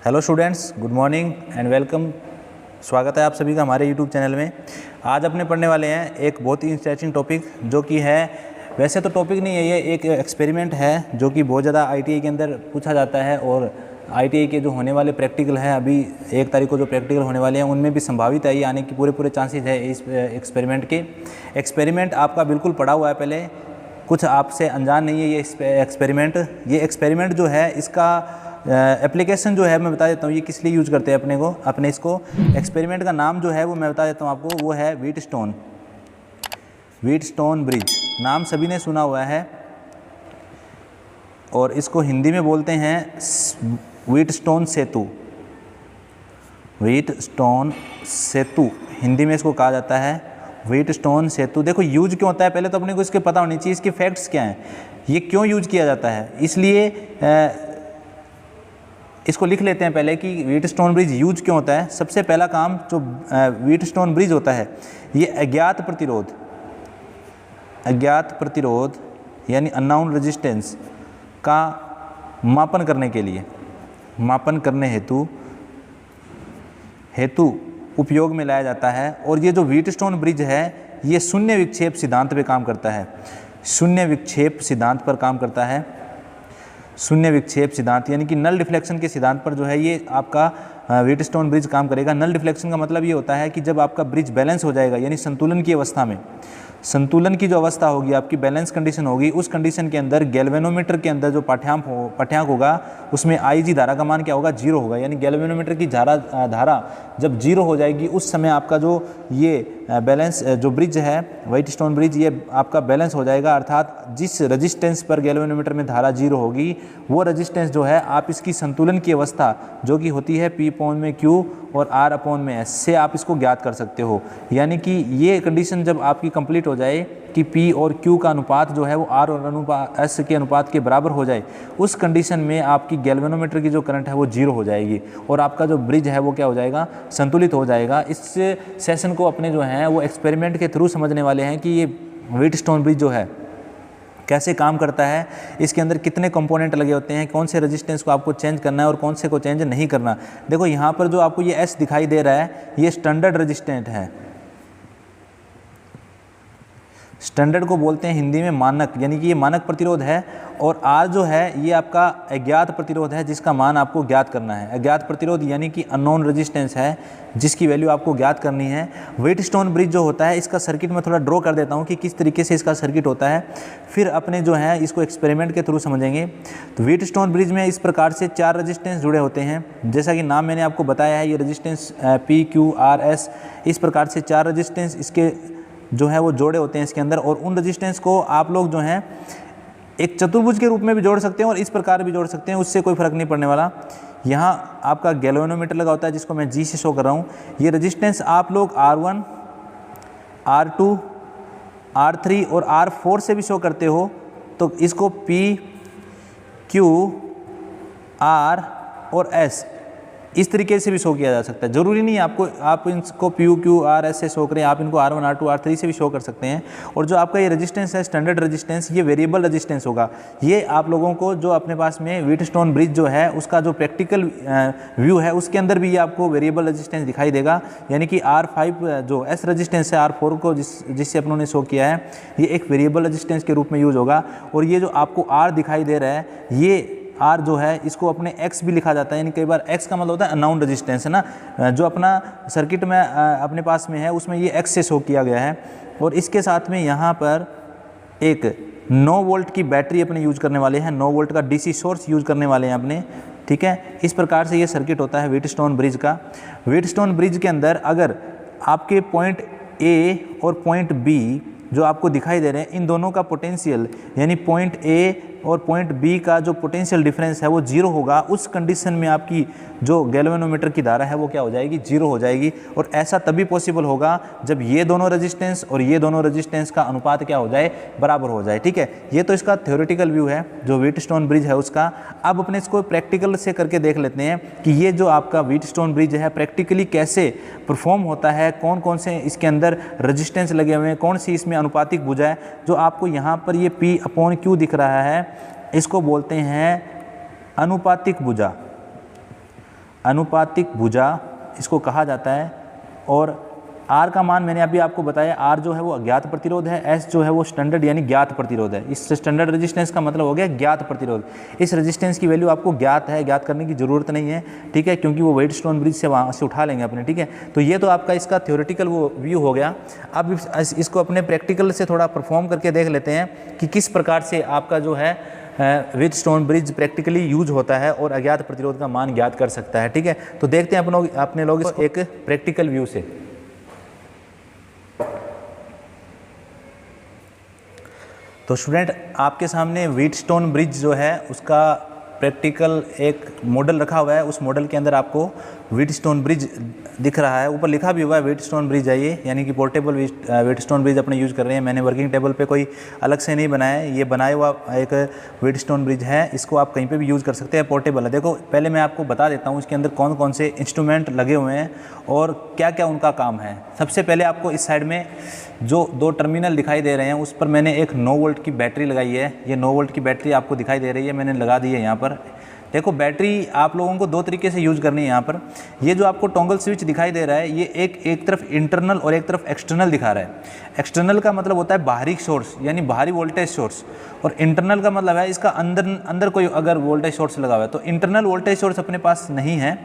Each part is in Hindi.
Hello students, good morning and welcome. स्वागत है आप सभी का हमारे यूट्यूब चैनल में। आज अपने पढ़ने वाले हैं एक बहुत ही इंटरेस्टिंग टॉपिक, जो कि है, वैसे तो टॉपिक नहीं है, ये एक एक्सपेरिमेंट है जो कि बहुत ज़्यादा आईटीआई के अंदर पूछा जाता है। और आईटीआई के जो होने वाले प्रैक्टिकल हैं, अभी 1 तारीख को जो प्रैक्टिकल होने वाले हैं, उनमें भी संभावित है ये आने की पूरे चांसेस है इस एक्सपेरिमेंट के। एक्सपेरिमेंट आपका बिल्कुल पढ़ा हुआ है पहले, कुछ आपसे अनजान नहीं है ये एक्सपेरिमेंट। ये एक्सपेरिमेंट जो है, इसका एप्लीकेशन जो है मैं बता देता हूँ, ये किस लिए यूज़ करते हैं अपने इसको एक्सपेरिमेंट का नाम जो है वो मैं बता देता हूँ आपको, वो है व्हीटस्टोन ब्रिज। नाम सभी ने सुना हुआ है और इसको हिंदी में बोलते हैं व्हीटस्टोन सेतु। व्हीटस्टोन सेतु हिंदी में इसको कहा जाता है, व्हीटस्टोन सेतु। देखो यूज क्यों होता है, पहले तो अपने को इसके पता होनी चाहिए, इसके फैक्ट्स क्या हैं, ये क्यों यूज किया जाता है। इसलिए इसको लिख लेते हैं पहले कि व्हीटस्टोन ब्रिज यूज क्यों होता है। सबसे पहला काम जो व्हीटस्टोन ब्रिज होता है, ये अज्ञात प्रतिरोध यानी अननोन रेजिस्टेंस का मापन करने हेतु उपयोग में लाया जाता है। और ये जो व्हीटस्टोन ब्रिज है, ये शून्य विक्षेप सिद्धांत पे काम करता है, शून्य विक्षेप सिद्धांत पर काम करता है। शून्य विक्षेप सिद्धांत यानी कि नल डिफ्लेक्शन के सिद्धांत पर जो है ये आपका व्हीटस्टोन ब्रिज काम करेगा। नल डिफ्लेक्शन का मतलब ये होता है कि जब आपका ब्रिज बैलेंस हो जाएगा, यानी संतुलन की अवस्था में, संतुलन की जो अवस्था होगी, आपकी बैलेंस कंडीशन होगी, उस कंडीशन के अंदर गैल्वेनोमीटर के अंदर जो पाठ्यांक होगा, उसमें आईजी धारा का मान क्या होगा, 0 होगा। यानी गैल्वेनोमीटर की धारा जब 0 हो जाएगी, उस समय आपका जो ये बैलेंस जो ब्रिज है, व्हीटस्टोन ब्रिज, ये आपका बैलेंस हो जाएगा। अर्थात जिस रजिस्टेंस पर गैल्वेनोमीटर में धारा 0 होगी, वो रजिस्टेंस जो है, आप इसकी संतुलन की अवस्था जो कि होती है P/Q और R/S से आप इसको ज्ञात कर सकते हो। यानी कि ये कंडीशन जब आपकी कंप्लीट हो जाए कि P और Q का अनुपात जो है वो R और S के अनुपात के बराबर हो जाए, उस कंडीशन में आपकी गैल्वेनोमीटर की जो करंट है वो 0 हो जाएगी और आपका जो ब्रिज है वो क्या हो जाएगा, संतुलित हो जाएगा। इस सेशन को अपने जो हैं वो एक्सपेरिमेंट के थ्रू समझने वाले हैं कि ये व्हीटस्टोन ब्रिज जो है कैसे काम करता है, इसके अंदर कितने कंपोनेंट लगे होते हैं, कौन से रेजिस्टेंस को आपको चेंज करना है और कौन से को चेंज नहीं करना। देखो यहाँ पर जो आपको ये S दिखाई दे रहा है, ये स्टैंडर्ड रेजिस्टेंट है। स्टैंडर्ड को बोलते हैं हिंदी में मानक, यानी कि ये मानक प्रतिरोध है। और R जो है, ये आपका अज्ञात प्रतिरोध है, जिसका मान आपको ज्ञात करना है। अज्ञात प्रतिरोध यानी कि अननोन रेजिस्टेंस है, जिसकी वैल्यू आपको ज्ञात करनी है। व्हीटस्टोन ब्रिज जो होता है, इसका सर्किट मैं थोड़ा ड्रॉ कर देता हूँ कि किस तरीके से इसका सर्किट होता है, फिर अपने जो है इसको एक्सपेरिमेंट के थ्रू समझेंगे। तो व्हीटस्टोन ब्रिज में इस प्रकार से 4 रजिस्टेंस जुड़े होते हैं, जैसा कि नाम मैंने आपको बताया है। ये resistance P, Q, R, S, इस प्रकार से 4 रजिस्टेंस इसके जो है वो जोड़े होते हैं इसके अंदर। और उन रजिस्टेंस को आप लोग जो हैं एक चतुर्भुज के रूप में भी जोड़ सकते हैं और इस प्रकार भी जोड़ सकते हैं, उससे कोई फर्क नहीं पड़ने वाला। यहाँ आपका गैल्वेनोमीटर लगा होता है, जिसको मैं G से शो कर रहा हूँ। ये रजिस्टेंस आप लोग R1, R2, R3 और R4 से भी शो करते हो, तो इसको P, Q, R और S इस तरीके से भी शो किया जा सकता है। जरूरी नहीं है आप इनको P, Q, R, S से शो करें, आप इनको R1, R2, R3 से भी शो कर सकते हैं। और जो आपका ये रेजिस्टेंस है, स्टैंडर्ड रेजिस्टेंस, ये वेरिएबल रेजिस्टेंस होगा। ये आप लोगों को जो अपने पास में व्हीटस्टोन ब्रिज जो है, उसका जो प्रैक्टिकल व्यू है, उसके अंदर भी ये आपको वेरिएबल रेजिस्टेंस दिखाई देगा। यानी कि R5 जो S रेजिस्टेंस है, R4 को जिससे अपनों ने शो किया है, ये एक वेरिएबल रेजिस्टेंस के रूप में यूज होगा। और ये जो आपको R दिखाई दे रहा है, ये R जो है, इसको अपने X भी लिखा जाता है। यानी कई बार X का मतलब होता है अननोन रेजिस्टेंस, है ना, जो अपना सर्किट में अपने पास में है, उसमें ये X से शो किया गया है। और इसके साथ में यहाँ पर एक 9 वोल्ट की बैटरी अपने यूज करने वाले हैं, 9 वोल्ट का DC सोर्स यूज करने वाले हैं अपने, ठीक है। इस प्रकार से ये सर्किट होता है व्हीटस्टोन ब्रिज का। व्हीटस्टोन ब्रिज के अंदर अगर आपके पॉइंट A और पॉइंट B जो आपको दिखाई दे रहे हैं, इन दोनों का पोटेंशियल, यानी पॉइंट A और पॉइंट बी का जो पोटेंशियल डिफरेंस है वो 0 होगा, उस कंडीशन में आपकी जो गैल्वेनोमीटर की धारा है वो क्या हो जाएगी, 0 हो जाएगी। और ऐसा तभी पॉसिबल होगा जब ये दोनों रेजिस्टेंस और ये दोनों रेजिस्टेंस का अनुपात क्या हो जाए, बराबर हो जाए। ठीक है, ये तो इसका थ्योरेटिकल व्यू है जो व्हीटस्टोन ब्रिज है उसका। अब अपने इसको प्रैक्टिकल से करके देख लेते हैं कि ये जो आपका व्हीटस्टोन ब्रिज है प्रैक्टिकली कैसे परफॉर्म होता है, कौन कौन से इसके अंदर रेजिस्टेंस लगे हुए हैं, कौन सी इसमें अनुपातिक भुजा है। जो आपको यहाँ पर ये P/Q दिख रहा है, इसको बोलते हैं अनुपातिक भुजा। अनुपातिक भुजा इसको कहा जाता है। और आर का मान मैंने अभी आपको बताया, आर जो है वो अज्ञात प्रतिरोध है, एस जो है वो स्टैंडर्ड यानी ज्ञात प्रतिरोध है। इस स्टैंडर्ड रेजिस्टेंस का मतलब हो गया ज्ञात प्रतिरोध। इस रेजिस्टेंस की वैल्यू आपको ज्ञात है, ज्ञात करने की ज़रूरत नहीं है, ठीक है, क्योंकि वो व्हीटस्टोन ब्रिज से वहाँ से उठा लेंगे अपने, ठीक है। तो ये तो आपका इसका थ्योरेटिकल वो व्यू हो गया। अब इसको अपने प्रैक्टिकल से थोड़ा परफॉर्म करके देख लेते हैं कि किस प्रकार से आपका जो है व्हीटस्टोन ब्रिज प्रैक्टिकली यूज होता है और अज्ञात प्रतिरोध का मान ज्ञात कर सकता है, ठीक है। तो देखते हैं अपने लोग इसको एक प्रैक्टिकल व्यू से। तो स्टूडेंट आपके सामने व्हीटस्टोन ब्रिज जो है उसका प्रैक्टिकल एक मॉडल रखा हुआ है। उस मॉडल के अंदर आपको व्हीटस्टोन ब्रिज दिख रहा है, ऊपर लिखा भी हुआ है व्हीटस्टोन ब्रिज है ये, यानी कि पोर्टेबल व्हीटस्टोन ब्रिज अपने यूज़ कर रहे हैं। मैंने वर्किंग टेबल पे कोई अलग से नहीं बनाया है, ये बनाया हुआ एक व्हीटस्टोन ब्रिज है। इसको आप कहीं पे भी यूज़ कर सकते हैं, पोर्टेबल है। देखो पहले मैं आपको बता देता हूँ इसके अंदर कौन कौन से इंस्ट्रूमेंट लगे हुए हैं और क्या क्या उनका काम है। सबसे पहले आपको इस साइड में जो 2 टर्मिनल दिखाई दे रहे हैं उस पर मैंने एक 9 वोल्ट की बैटरी लगाई है। ये 9 वोल्ट की बैटरी आपको दिखाई दे रही है, मैंने लगा दी है यहाँ पर। देखो बैटरी आप लोगों को 2 तरीके से यूज़ करनी है यहाँ पर। ये जो आपको टॉगल स्विच दिखाई दे रहा है ये एक तरफ इंटरनल और एक तरफ एक्सटर्नल दिखा रहा है। एक्सटर्नल का मतलब होता है बाहरी सोर्स यानी बाहरी वोल्टेज सोर्स, और इंटरनल का मतलब है इसका अंदर कोई अगर वोल्टेज सोर्स लगा हुआ है। तो इंटरनल वोल्टेज सोर्स अपने पास नहीं है,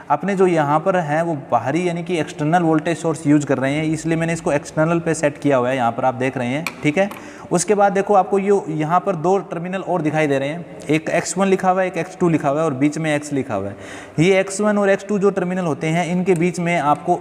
अपने जो यहाँ पर है वो बाहरी यानी कि एक्सटर्नल वोल्टेज सोर्स यूज कर रहे हैं, इसलिए मैंने इसको एक्सटर्नल पे सेट किया हुआ है, यहाँ पर आप देख रहे हैं, ठीक है। उसके बाद देखो आपको यहाँ पर 2 टर्मिनल और दिखाई दे रहे हैं, एक X1 लिखा हुआ है, एक X2 लिखा हुआ है और बीच में X लिखा हुआ है। ये X1 और X2 जो टर्मिनल होते हैं इनके बीच में आपको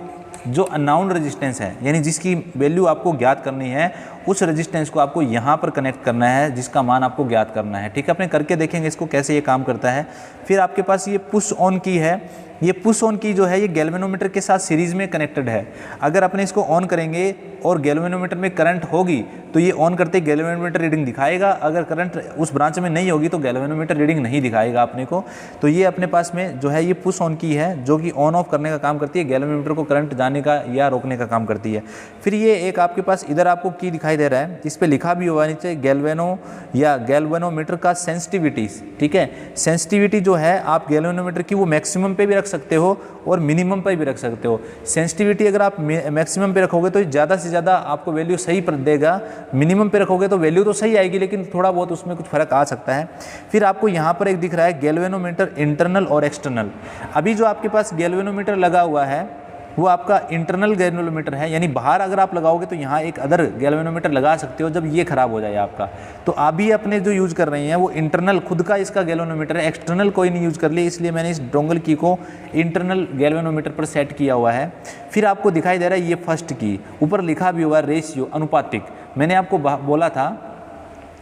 जो अननाउन रेजिस्टेंस है यानी जिसकी वैल्यू आपको ज्ञात करनी है उस रेजिस्टेंस को आपको यहाँ पर कनेक्ट करना है जिसका मान आपको ज्ञात करना है, ठीक है। अपने करके देखेंगे इसको कैसे ये काम करता है। फिर आपके पास ये पुश ऑन की है, ये पुश ऑन की जो है ये गैल्वेनोमीटर के साथ सीरीज़ में कनेक्टेड है। अगर अपने इसको ऑन करेंगे और गैल्वेनोमीटर में करंट होगी तो ये ऑन करते गैल्वेनोमीटर रीडिंग दिखाएगा, अगर करंट उस ब्रांच में नहीं होगी तो गैल्वेनोमीटर रीडिंग नहीं दिखाएगा अपने को। तो ये अपने पास में जो है ये पुश ऑन की है जो कि ऑन ऑफ करने का काम करती है, गैल्वेनोमीटर को करंट जाने का या रोकने का काम करती है। फिर ये एक आपके पास इधर आपको की दिखाई दे रहा है, इस पर लिखा भी हुआ नीचे गैल्वेनो या गैल्वेनोमीटर का सेंसिटिविटी, ठीक है। सेंसिटिविटी जो है आप गैल्वेनोमीटर की वो मैक्सिमम पे भी रख सकते हो और मिनिमम पर भी रख सकते हो। सेंसिटिविटी अगर आप मैक्सिमम पे रखोगे तो ज़्यादा से ज़्यादा आपको वैल्यू सही पर देगा, मिनिमम पे रखोगे तो वैल्यू तो सही आएगी लेकिन थोड़ा बहुत उसमें कुछ फ़र्क आ सकता है। फिर आपको यहाँ पर एक दिख रहा है गैल्वेनोमीटर इंटरनल और एक्सटर्नल। अभी जो आपके पास गैल्वेनोमीटर लगा हुआ है वो आपका इंटरनल गैल्वेनोमीटर है, यानी बाहर अगर आप लगाओगे तो यहाँ एक अदर गैल्वेनोमीटर लगा सकते हो जब ये ख़राब हो जाए आपका। तो अभी अपने जो यूज़ कर रहे हैं वो इंटरनल खुद का इसका गैल्वेनोमीटर है, एक्सटर्नल कोई नहीं यूज़ कर लिया, इसलिए मैंने इस डोंगल की को इंटरनल गैल्वेनोमीटर पर सेट किया हुआ है। फिर आपको दिखाई दे रहा है ये फर्स्ट की, ऊपर लिखा भी हुआ है रेशियो अनुपातिक। मैंने आपको बोला था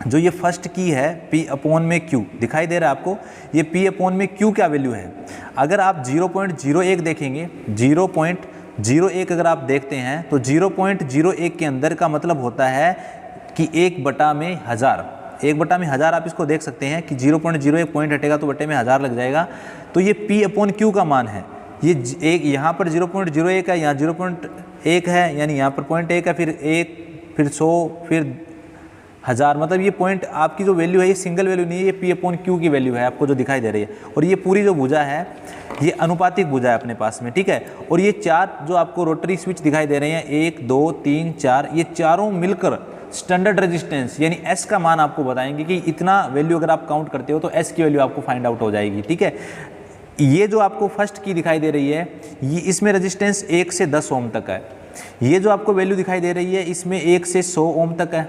जो ये फर्स्ट की है P/Q दिखाई दे रहा है आपको, ये P/Q क्या वैल्यू है। अगर आप 0.01 देखेंगे, 0.01 अगर आप देखते हैं तो 0.01 के अंदर का मतलब होता है कि 1/1000, 1/1000 आप इसको देख सकते हैं कि 0.01 पॉइंट हटेगा तो बटे में 1000 लग जाएगा। तो ये P/Q का मान है। ये एक यहाँ पर 0.01 है, यहाँ 0.1 है, यानी यहाँ पर 0.1 है, फिर 1, फिर 100, फिर 1000, मतलब ये पॉइंट आपकी जो वैल्यू है ये सिंगल वैल्यू नहीं है, ये P/Q की वैल्यू है आपको जो दिखाई दे रही है। और ये पूरी जो भुजा है ये अनुपातिक भुजा है अपने पास में, ठीक है। और ये 4 जो आपको रोटरी स्विच दिखाई दे रहे हैं 1, 2, 3, 4, ये चारों मिलकर स्टैंडर्ड रेजिस्टेंस यानी S का मान आपको बताएंगे कि इतना वैल्यू अगर आप काउंट करते हो तो S की वैल्यू आपको फाइंड आउट हो जाएगी, ठीक है। ये जो आपको फर्स्ट की दिखाई दे रही है ये इसमें रेजिस्टेंस 1 से 10 ओम तक है। ये जो आपको वैल्यू दिखाई दे रही है इसमें 1 से 100 ओम तक है,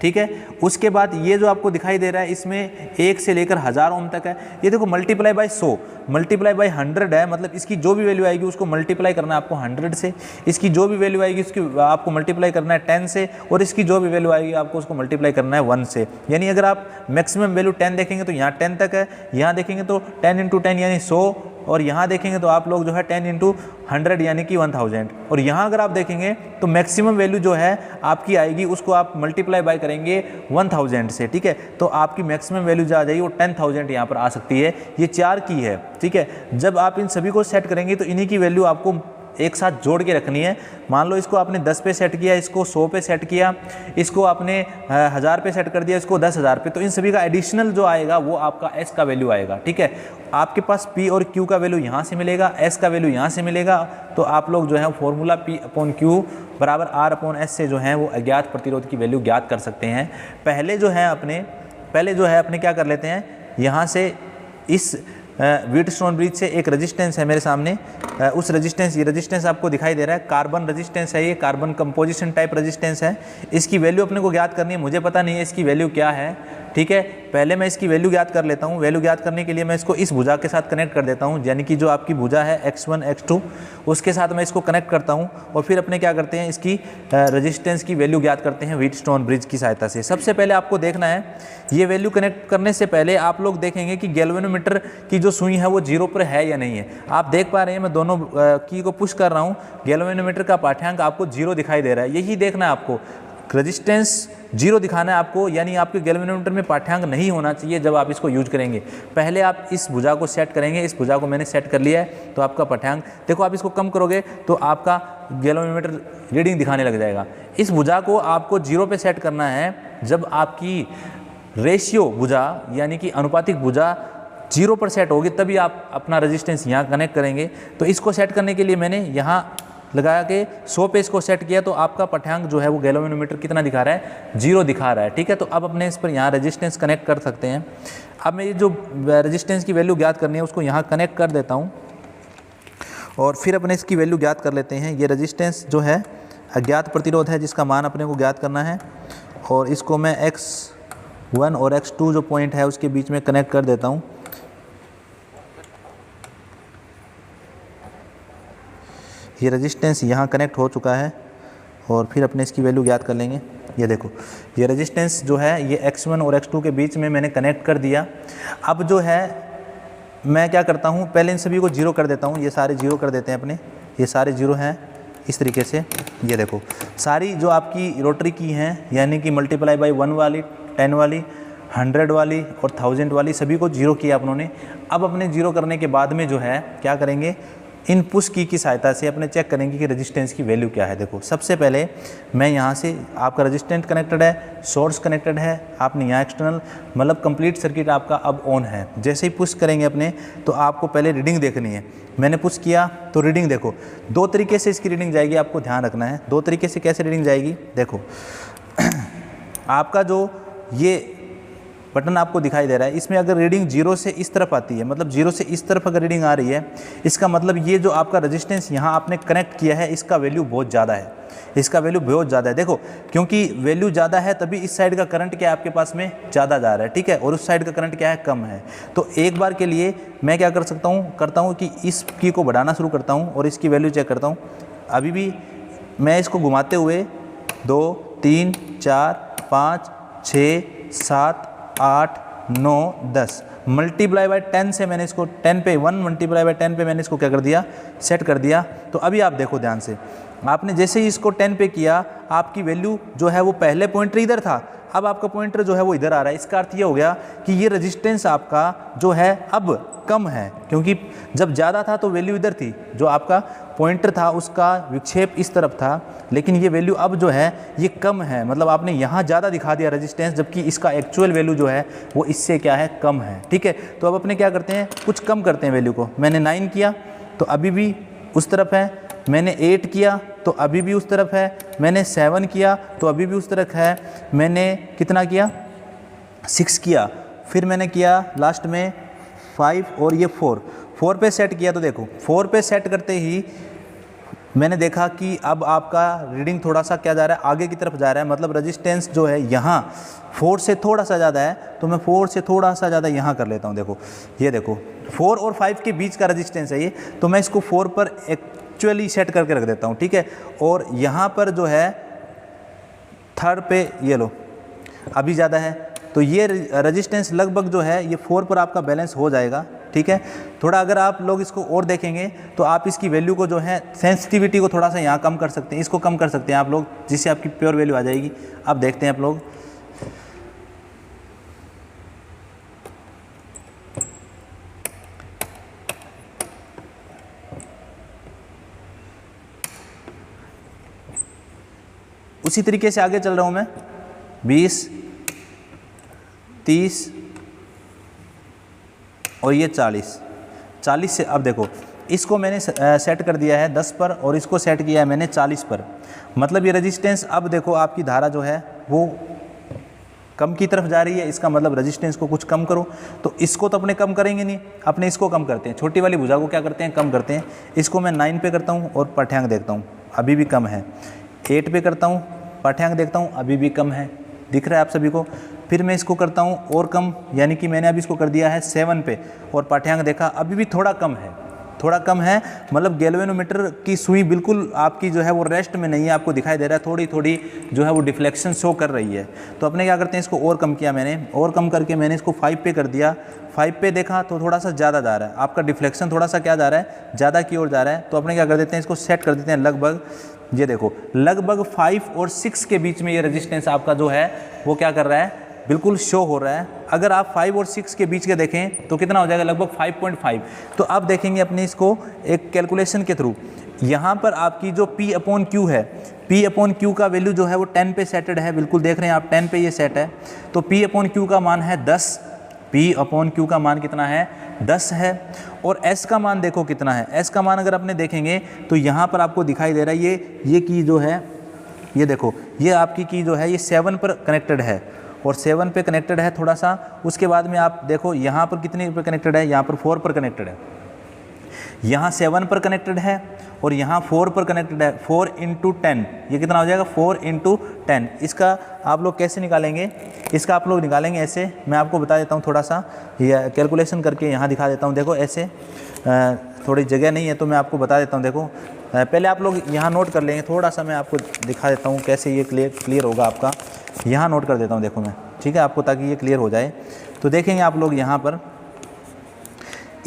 ठीक है। उसके बाद ये जो आपको दिखाई दे रहा है इसमें 1 से लेकर 1000 ओम तक है। ये देखो मल्टीप्लाई बाय 100 मल्टीप्लाई बाय 100 है, मतलब इसकी जो भी वैल्यू आएगी उसको मल्टीप्लाई करना है आपको 100 से, इसकी जो भी वैल्यू आएगी उसकी आपको मल्टीप्लाई करना है 10 से, और इसकी जो भी वैल्यू आएगी आपको उसको मल्टीप्लाई करना है 1 से। यानी अगर आप मैक्सिमम वैल्यू 10 देखेंगे तो यहाँ 10 तक है, यहाँ देखेंगे तो 10 × 10 यानी 100, और यहाँ देखेंगे तो आप लोग जो है 10 × 100 यानी कि 1000, और यहाँ अगर आप देखेंगे तो मैक्सिमम वैल्यू जो है आपकी आएगी उसको आप मल्टीप्लाई बाय करेंगे 1000 से, ठीक है। तो आपकी मैक्सिमम वैल्यू जो आ जाएगी वो 10000 यहाँ पर आ सकती है। ये 4 की है, ठीक है। जब आप इन सभी को सेट करेंगे तो इन्हीं की वैल्यू आपको एक साथ जोड़ के रखनी है। मान लो इसको आपने 10 पे सेट किया, इसको 100 पे सेट किया, इसको आपने 1000 पे सेट कर दिया, इसको 10,000 पे, तो इन सभी का एडिशनल जो आएगा वो आपका एस का वैल्यू आएगा। ठीक है, आपके पास पी और क्यू का वैल्यू यहाँ से मिलेगा, एस का वैल्यू यहाँ से मिलेगा, तो आप लोग जो है फॉर्मूला पी अपॉन क्यू बराबर आर अपॉन एस से जो है वो अज्ञात प्रतिरोध की वैल्यू ज्ञात कर सकते हैं। पहले जो है अपने क्या कर लेते हैं, यहाँ से इस व्हीटस्टोन ब्रिज से एक रेजिस्टेंस है मेरे सामने, उस रेजिस्टेंस, ये रेजिस्टेंस आपको दिखाई दे रहा है, कार्बन रेजिस्टेंस है, ये कार्बन कंपोजिशन टाइप रेजिस्टेंस है। इसकी वैल्यू अपने को ज्ञात करनी है, मुझे पता नहीं है इसकी वैल्यू क्या है। ठीक है, पहले मैं इसकी वैल्यू ज्ञात कर लेता हूँ। वैल्यू ज्ञात करने के लिए मैं इसको इस भुजा के साथ कनेक्ट कर देता हूँ, यानी कि जो आपकी भुजा है x1 x2 उसके साथ मैं इसको कनेक्ट करता हूँ और फिर अपने क्या करते हैं, इसकी रेजिस्टेंस की वैल्यू ज्ञात करते हैं व्हीटस्टोन ब्रिज की सहायता से। सबसे पहले आपको देखना है, ये वैल्यू कनेक्ट करने से पहले आप लोग देखेंगे कि गैल्वेनोमीटर की जो सुई है वो 0 पर है या नहीं है। आप देख पा रहे हैं मैं दोनों की को पुश कर रहा हूँ, गैल्वेनोमीटर का पाठ्यांक आपको 0 दिखाई दे रहा है। यही देखना है आपको, रेजिस्टेंस 0 दिखाना है आपको, यानी आपके गैल्वेनोमीटर में पाठ्यांक नहीं होना चाहिए जब आप इसको यूज करेंगे। पहले आप इस भुजा को सेट करेंगे, इस भुजा को मैंने सेट कर लिया है, तो आपका पाठ्यांक देखो, आप इसको कम करोगे तो आपका गैल्वेनोमीटर रीडिंग दिखाने लग जाएगा। इस भुजा को आपको 0 पे सेट करना है जब आपकी रेशियो भुजा यानी कि अनुपातिक भुजा 0 पर सेट होगी, तभी आप अपना रेजिस्टेंस यहाँ कनेक्ट करेंगे। तो इसको सेट करने के लिए मैंने यहाँ लगा के 100 पे इसको सेट किया, तो आपका पाठ्यांक जो है वो गैल्वेनोमीटर कितना दिखा रहा है, 0 दिखा रहा है। ठीक है, तो अब अपने इस पर यहाँ रेजिस्टेंस कनेक्ट कर सकते हैं। अब मैं ये जो रेजिस्टेंस की वैल्यू ज्ञात करनी है उसको यहाँ कनेक्ट कर देता हूँ और फिर अपने इसकी वैल्यू ज्ञात कर लेते हैं। ये रेजिस्टेंस जो है अज्ञात प्रतिरोध है जिसका मान अपने को ज्ञात करना है, और इसको मैं x1 और x2 जो पॉइंट है उसके बीच में कनेक्ट कर देता हूँ। ये रेजिस्टेंस यहाँ कनेक्ट हो चुका है और फिर अपने इसकी वैल्यू ज्ञात कर लेंगे। ये देखो, ये रेजिस्टेंस जो है ये x1 और x2 के बीच में मैंने कनेक्ट कर दिया। अब जो है मैं क्या करता हूँ, पहले इन सभी को 0 कर देता हूँ, ये सारे 0 कर देते हैं अपने, ये सारे 0 हैं इस तरीके से। ये देखो, सारी जो आपकी रोटरी की हैं यानी कि मल्टीप्लाई बाई 1 वाली, 10 वाली, 100 वाली और 1000 वाली सभी को 0 किया अपनों ने। अब अपने 0 करने के बाद में जो है क्या करेंगे, इन पुश की सहायता से अपने चेक करेंगे कि रेजिस्टेंस की वैल्यू क्या है। देखो, सबसे पहले मैं यहाँ से, आपका रेजिस्टेंट कनेक्टेड है, सोर्स कनेक्टेड है, आपने यहाँ एक्सटर्नल, मतलब कंप्लीट सर्किट आपका अब ऑन है। जैसे ही पुश करेंगे अपने, तो आपको पहले रीडिंग देखनी है। मैंने पुश किया तो रीडिंग देखो, 2 तरीके से इसकी रीडिंग जाएगी, आपको ध्यान रखना है। 2 तरीके से कैसे रीडिंग जाएगी, देखो आपका जो ये बटन आपको दिखाई दे रहा है, इसमें अगर रीडिंग 0 से इस तरफ आती है, मतलब 0 से इस तरफ अगर रीडिंग आ रही है, इसका मतलब ये जो आपका रेजिस्टेंस यहाँ आपने कनेक्ट किया है इसका वैल्यू बहुत ज़्यादा है, इसका वैल्यू बहुत ज़्यादा है। देखो, क्योंकि वैल्यू ज़्यादा है तभी इस साइड का करंट क्या है आपके पास में ज़्यादा जा रहा है। ठीक है, और उस साइड का करंट क्या है, कम है। तो एक बार के लिए मैं क्या करता हूँ कि इस की को बढ़ाना शुरू करता हूँ और इसकी वैल्यू चेक करता हूँ। अभी भी मैं इसको घुमाते हुए 2 3 4 5 6 7 8 9 10 मल्टीप्लाई बाय 10 से मैंने इसको 10 पे 1 मल्टीप्लाई बाय 10 पे मैंने इसको क्या कर दिया, सेट कर दिया। तो अभी आप देखो ध्यान से, आपने जैसे ही इसको 10 पे किया, आपकी वैल्यू जो है वो पहले पॉइंटर इधर था, अब आपका पॉइंटर जो है वो इधर आ रहा है। इसका अर्थ ये हो गया कि ये रेजिस्टेंस आपका जो है अब कम है, क्योंकि जब ज़्यादा था तो वैल्यू इधर थी, जो आपका पॉइंटर था उसका विक्षेप इस तरफ था, लेकिन ये वैल्यू अब जो है ये कम है। मतलब आपने यहाँ ज़्यादा दिखा दिया रेजिस्टेंस, जबकि इसका एक्चुअल वैल्यू जो है वो इससे क्या है, कम है। ठीक है, तो अब अपने क्या करते हैं, कुछ कम करते हैं वैल्यू को। मैंने 9 किया तो अभी भी उस तरफ है, मैंने 8 किया तो अभी भी उस तरफ है, मैंने 7 किया तो अभी भी उस तरफ है, मैंने कितना किया, 6 किया, फिर मैंने किया लास्ट में 5 और ये 4 पे सेट किया। तो देखो 4 पे सेट करते ही मैंने देखा कि अब आपका रीडिंग थोड़ा सा क्या जा रहा है, आगे की तरफ जा रहा है। मतलब रेजिस्टेंस जो है यहाँ 4 से थोड़ा सा ज़्यादा है, तो मैं 4 से थोड़ा सा ज़्यादा यहाँ कर लेता हूँ। देखो, ये देखो 4 और 5 के बीच का रेजिस्टेंस है ये, तो मैं इसको 4 पर एक्चुअली सेट करके रख देता हूँ। ठीक है, और यहाँ पर जो है 3rd पे ये लो अभी ज़्यादा है, तो ये रेजिस्टेंस लगभग जो है ये 4 पर आपका बैलेंस हो जाएगा। ठीक है, थोड़ा अगर आप लोग इसको और देखेंगे तो आप इसकी वैल्यू को जो है, सेंसिटिविटी को थोड़ा सा यहाँ कम कर सकते हैं, इसको कम कर सकते हैं आप लोग, जिससे आपकी प्योर वैल्यू आ जाएगी। अब देखते हैं आप लोग, उसी तरीके से आगे चल रहा हूँ मैं, 20, 30 और ये 40 से। अब देखो इसको मैंने सेट कर दिया है 10 पर और इसको सेट किया है मैंने 40 पर, मतलब ये रेजिस्टेंस अब देखो आपकी धारा जो है वो कम की तरफ जा रही है। इसका मतलब रेजिस्टेंस को कुछ कम करो, तो इसको तो अपने कम करेंगे नहीं, अपने इसको कम करते हैं, छोटी वाली भुजा को क्या करते हैं, कम करते हैं। इसको मैं 9 पे करता हूँ और पाठ्यांक देखता हूँ अभी भी कम है, 8 पे करता हूँ, पाठ्यांक देखता हूँ अभी भी कम है, दिख रहा है आप सभी को। फिर मैं इसको करता हूँ और कम, यानी कि मैंने अभी इसको कर दिया है 7 पे और पाठ्यांक देखा अभी भी थोड़ा कम है, थोड़ा कम है, मतलब गैल्वेनोमीटर की सुई बिल्कुल आपकी जो है वो रेस्ट में नहीं है, आपको दिखाई दे रहा है थोड़ी थोड़ी जो है वो डिफ्लेक्शन शो कर रही है। तो अपने क्या करते हैं, इसको और कम किया मैंने, और कम करके मैंने इसको 5 पे कर दिया। 5 पे देखा तो थोड़ा सा ज़्यादा जा रहा है, आपका डिफ्लेक्शन थोड़ा सा क्या जा रहा है, ज़्यादा की ओर जा रहा है। तो अपने क्या कर देते हैं, इसको सेट कर देते हैं लगभग, ये देखो लगभग 5 और 6 के बीच में ये रेजिस्टेंस आपका जो है वो क्या कर रहा है, बिल्कुल शो हो रहा है। अगर आप 5 और 6 के बीच के देखें तो कितना हो जाएगा, लगभग 5.5। तो अब देखेंगे अपने इसको एक कैलकुलेशन के थ्रू, यहाँ पर आपकी जो P/Q है, P/Q का वैल्यू जो है वो 10 पे सेटेड है, बिल्कुल देख रहे हैं आप 10 पे ये सेट है। तो P/Q का मान है 10, P/Q का मान कितना है, 10 है। और S का मान देखो कितना है, S का मान अगर अपने देखेंगे तो यहाँ पर आपको दिखाई दे रहा है ये की जो है, ये देखो ये आपकी की जो है ये 7 पर कनेक्टेड है और 7 पे कनेक्टेड है थोड़ा सा। उसके बाद में आप देखो यहाँ पर कितने पे कनेक्टेड है, यहाँ पर 4 पर कनेक्टेड है, यहाँ 7 पर कनेक्टेड है और यहाँ 4 पर कनेक्टेड है। 4 × 10 ये कितना हो जाएगा, 4 × 10। इसका आप लोग कैसे निकालेंगे, इसका आप लोग निकालेंगे ऐसे, मैं आपको बता देता हूँ थोड़ा सा, ये कैलकुलेशन करके यहाँ दिखा देता हूँ। देखो ऐसे थोड़ी जगह नहीं है तो मैं आपको बता देता हूँ। देखो पहले आप लोग यहाँ नोट कर लेंगे, थोड़ा सा मैं आपको दिखा देता हूँ कैसे ये क्लियर होगा आपका। यहाँ नोट कर देता हूँ देखो मैं, ठीक है आपको, ताकि ये क्लियर हो जाए। तो देखेंगे आप लोग यहाँ पर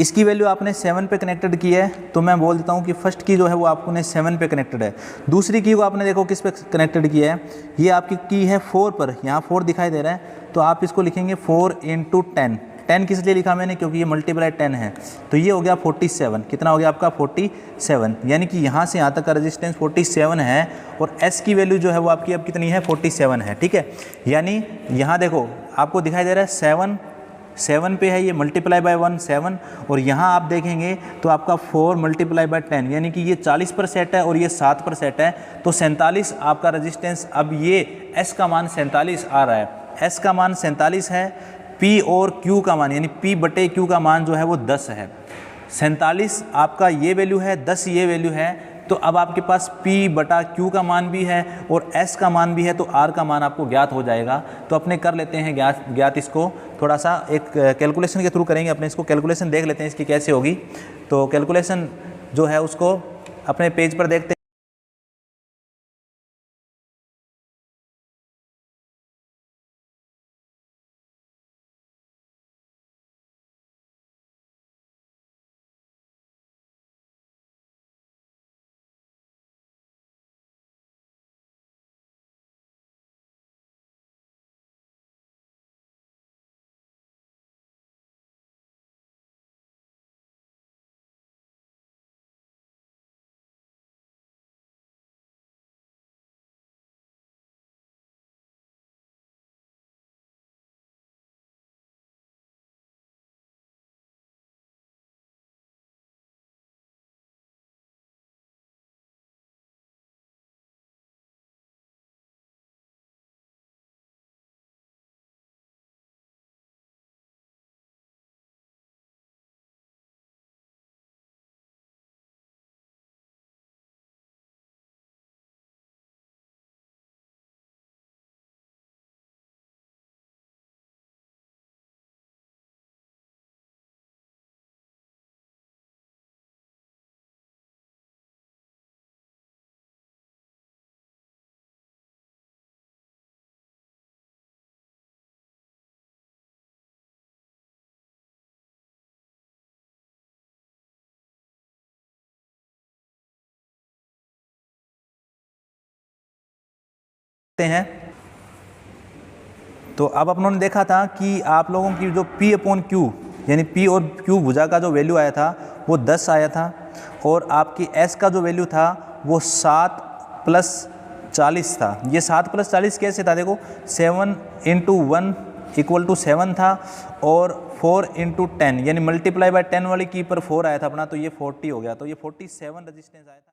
इसकी वैल्यू आपने 7 पे कनेक्टेड की है, तो मैं बोल देता हूँ कि फर्स्ट की जो है वो आपने 7 पे कनेक्टेड है। दूसरी की को आपने देखो किस पे कनेक्टेड किया है, ये आपकी की है 4 पर, यहाँ 4 दिखाई दे रहा है, तो आप इसको लिखेंगे 4 × 10। 10 किस लिए लिखा मैंने, क्योंकि ये मल्टीप्लाई 10 है, तो ये हो गया 47। कितना हो गया आपका, 47, यानी कि यहाँ से यहाँ तक का रेजिस्टेंस 47 है और S की वैल्यू जो है वो आपकी अब कितनी है, 47 है, ठीक है। यानी यहाँ देखो आपको दिखाई दे रहा है 7 पे है, ये मल्टीप्लाई बाय 1 7, और यहाँ आप देखेंगे तो आपका 4 मल्टीप्लाई बाय 10, यानी कि ये 40 पर सेट है और ये 7 पर सेट है, तो 47 आपका रेजिस्टेंस। अब ये S का मान 47 आ रहा है, S का मान 47 है, P और Q का मान यानी P/Q का मान जो है वो 10 है। 47 आपका ये वैल्यू है, 10 ये वैल्यू है, तो अब आपके पास P/Q का मान भी है और S का मान भी है, तो R का मान आपको ज्ञात हो जाएगा। तो अपने कर लेते हैं ज्ञात इसको थोड़ा सा एक कैलकुलेशन के थ्रू करेंगे। अपने इसको कैलकुलेशन देख लेते हैं इसकी कैसे होगी। तो कैलकुलेशन जो है उसको अपने पेज पर देखते हैं। हैं। तो अब अपन ने देखा था कि आप लोगों की जो P/Q यानी P और Q भुजा का जो वैल्यू आया था वो 10 आया था और आपकी S का जो वैल्यू था वो 7 + 40 था। ये 7 + 40 कैसे था, देखो 7 × 1 = 7 था और 4 × 10 यानी मल्टीप्लाई बाय 10 वाली की पर 4 आया था अपना, तो ये 40 हो गया, तो ये 47 रेजिस्टेंस आया था।